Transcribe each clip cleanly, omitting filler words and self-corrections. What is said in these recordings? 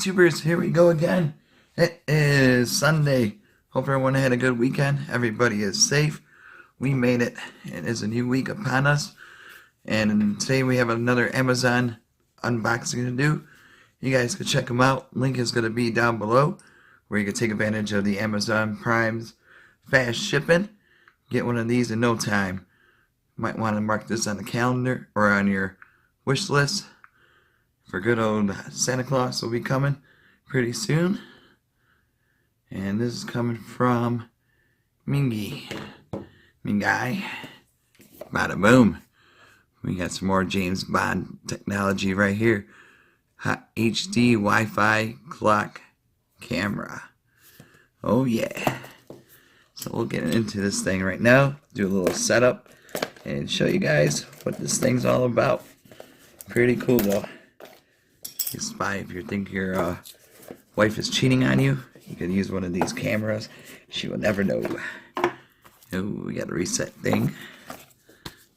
YouTubers, here we go again. It is Sunday. Hope everyone had a good weekend. Everybody is safe. We made it. It is a new week upon us. And today we have another Amazon unboxing to do. You guys can check them out. Link is going to be down below where you can take advantage of the Amazon Prime's fast shipping. Get one of these in no time. Might want to mark this on the calendar or on your wish list. For good old Santa Claus will be coming pretty soon. And this is coming from MINGYY. MINGYY. Bada boom. We got some more James Bond technology right here. Hot HD Wi-Fi clock camera. Oh yeah. So we'll get into this thing right now. Do a little setup and show you guys what this thing's all about. Pretty cool though. You spy if you think your wife is cheating on you. You can use one of these cameras. She will never know. Oh, we got a reset thing.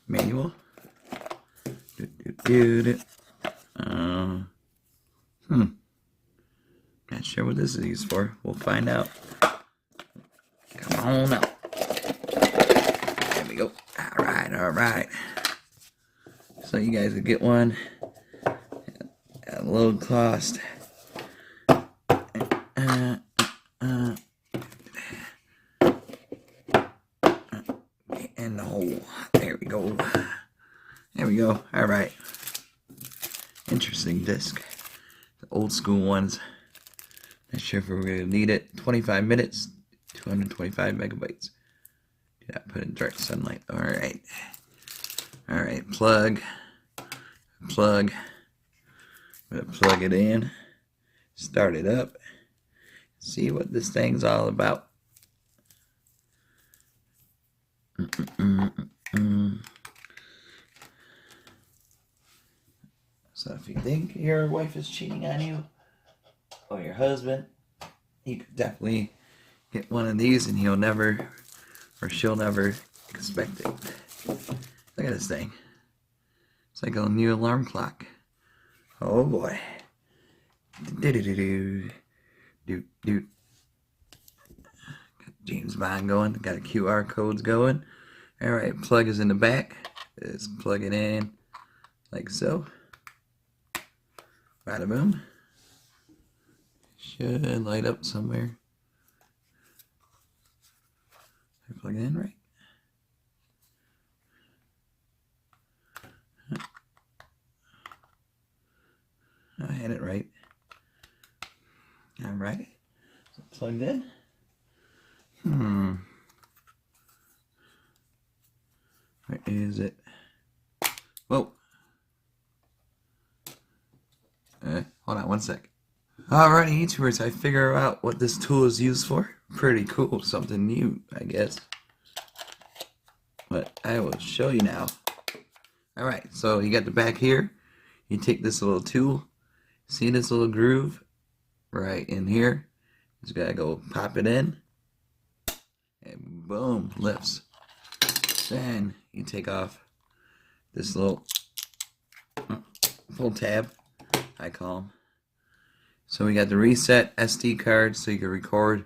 Manual. Not sure what this is used for. We'll find out. Come on out. There we go. Alright. So you guys could get one at a low cost. In the hole. There we go. There we go. Alright. Interesting disc. The old school ones. Not sure if we're going to need it. 25 minutes. 225 megabytes. Do not put in direct sunlight. Alright. Alright. Plug. I'm going to plug it in. Start it up. See what this thing's all about. So if you think your wife is cheating on you or your husband, you could definitely get one of these and he'll never or she'll never expect it. Look at this thing. It's like a new alarm clock. Oh boy. Got James Bond going. Got a QR codes going. Alright, plug is in the back. Just plug it in like so. Bada boom. Should light up somewhere. I plug it in right. I had it right. Alright. So plugged in. Where is it? Whoa. Hold on one sec. Alrighty, YouTubers, I figure out what this tool is used for. Pretty cool, something new, I guess. But I will show you now. Alright, so you got the back here. You take this little tool. See this little groove? Right in here. Just gotta go pop it in. And boom, lifts. Then you take off this little full tab, I call them. So we got the reset SD card so you can record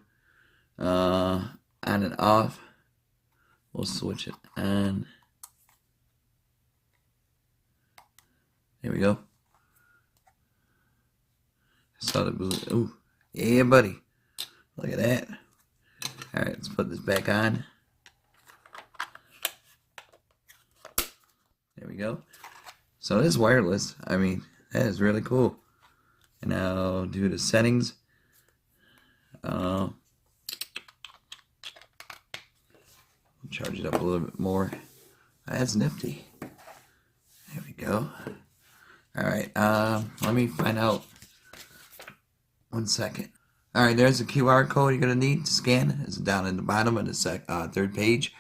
on and off. We'll switch it on. There we go. I saw the blue. Ooh, yeah, buddy. Look at that. Alright, let's put this back on. There we go. So it is wireless. I mean, that is really cool. And now do the settings. Charge it up a little bit more. That's nifty. There we go. Alright, let me find out. 1 second. Alright, there's the QR code you're going to need to scan. It's down in the bottom of the third page.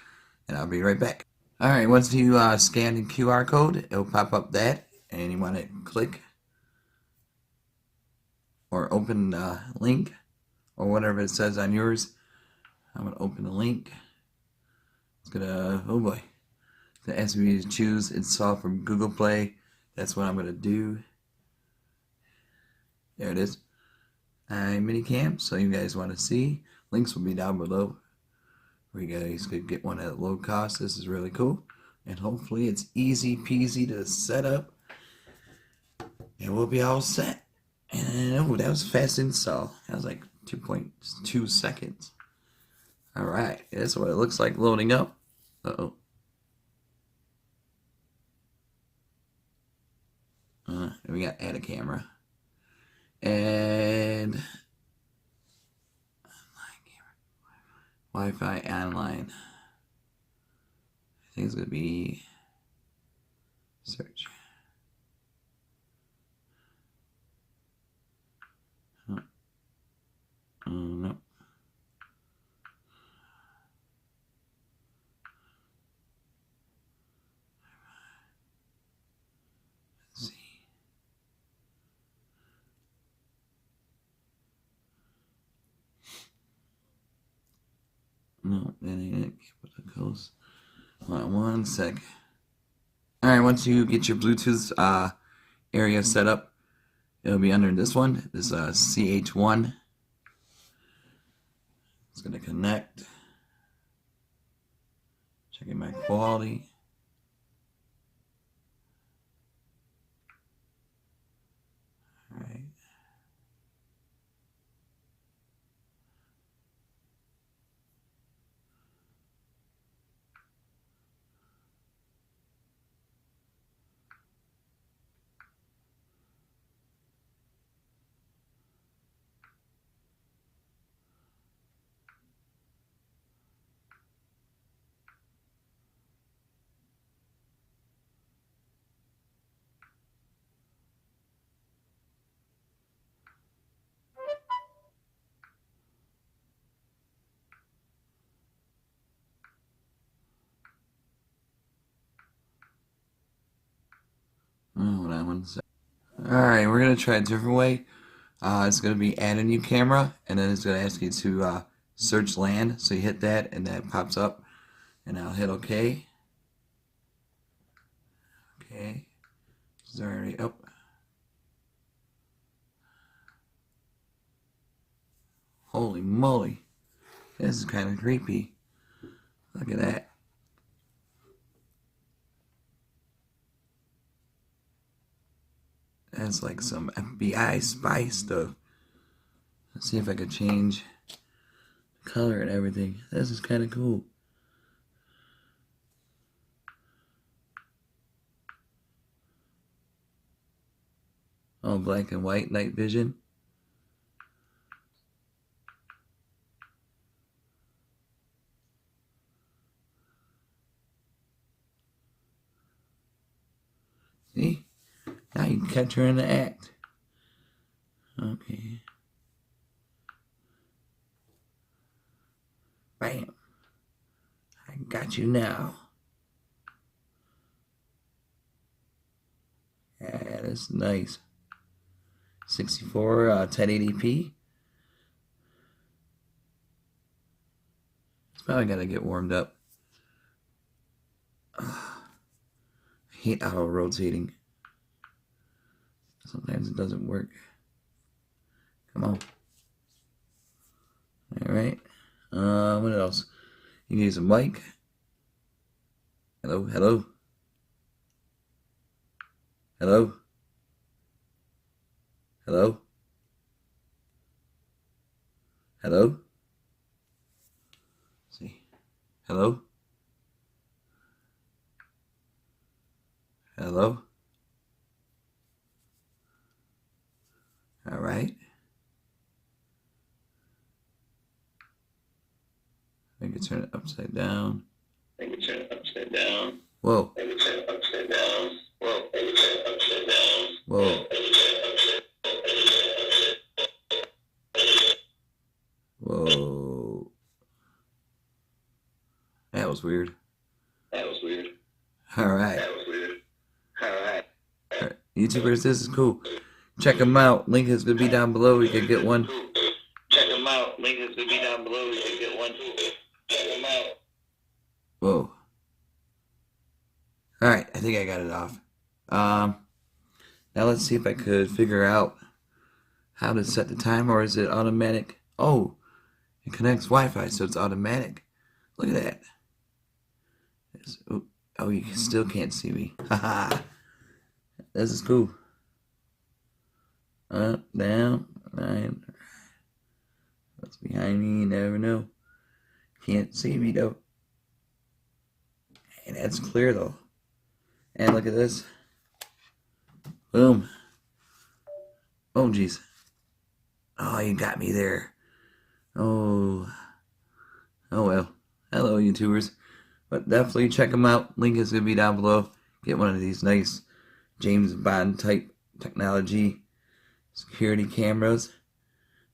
And I'll be right back. Alright, once you scan the QR code, it'll pop up that. And you want to click or open the link or whatever it says on yours. I'm going to open the link. It's going to, oh boy. It's going to ask me to choose install from Google Play. That's what I'm going to do. There it is. mini cam, so you guys want to see. Links will be down below where you guys could get one at low cost. This is really cool, and hopefully it's easy peasy to set up, and we'll be all set. And oh, that was fast install. That was like 2.2 seconds. All right, that's what it looks like loading up. Uh-oh. We got add a camera. And Wi-Fi online. I think it's gonna be search. No. Let's see. No, that ain't it. Put the codes. Hold on 1 sec. Alright, once you get your Bluetooth area set up, it'll be under this one, this CH1. It's gonna connect. Checking my quality. Alright. Hold on 1 sec. Alright, we're gonna try a different way. It's gonna be add a new camera, and then it's gonna ask you to search LAN. So you hit that, and that pops up, and I'll hit OK. Okay, it's already up. Holy moly, this is kind of creepy. Look at that. That's like some FBI spy stuff. Let's see if I could change the color and everything. This is kind of cool. Oh, black and white night vision. See? Now you can catch her in the act. Okay. Bam. I got you now. Yeah, that's nice. 64 1080p. It's probably gotta get warmed up. I hate auto rotating. Sometimes it doesn't work. Come on. Alright. What else? You can use a mic. Hello, hello. Hello. Hello. Hello. Let's see. Hello. Hello. All right. I can turn it upside down. I can turn it upside down. Whoa. I can turn it upside down. Whoa. I can turn it upside down. Whoa. Whoa. That was weird. That was weird. All right. That was weird. All right. YouTubers, this is cool. Check them out. Link is going to be down below. You can get one. Check them out. Link is going to be down below. You can get one. Check them out. Whoa. Alright, I think I got it off. Now let's see if I could figure out how to set the time, or is it automatic? Oh, it connects Wi-Fi, so it's automatic. Look at that. Oh, you still can't see me. Haha. This is cool. Up, down, right. What's behind me? You never know. Can't see me though. And that's clear though. And look at this. Boom. Oh jeez. Oh, you got me there. Oh. Oh well. Hello YouTubers. But definitely check them out. Link is going to be down below. Get one of these nice James Bond type technology security cameras.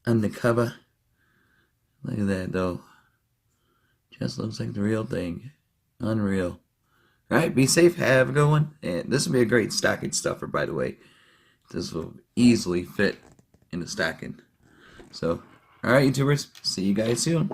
Undercover. Look at that though. Just looks like the real thing. Unreal. Alright, be safe. Have a good one. And this will be a great stocking stuffer, by the way. This will easily fit in the stocking. So, alright YouTubers. See you guys soon.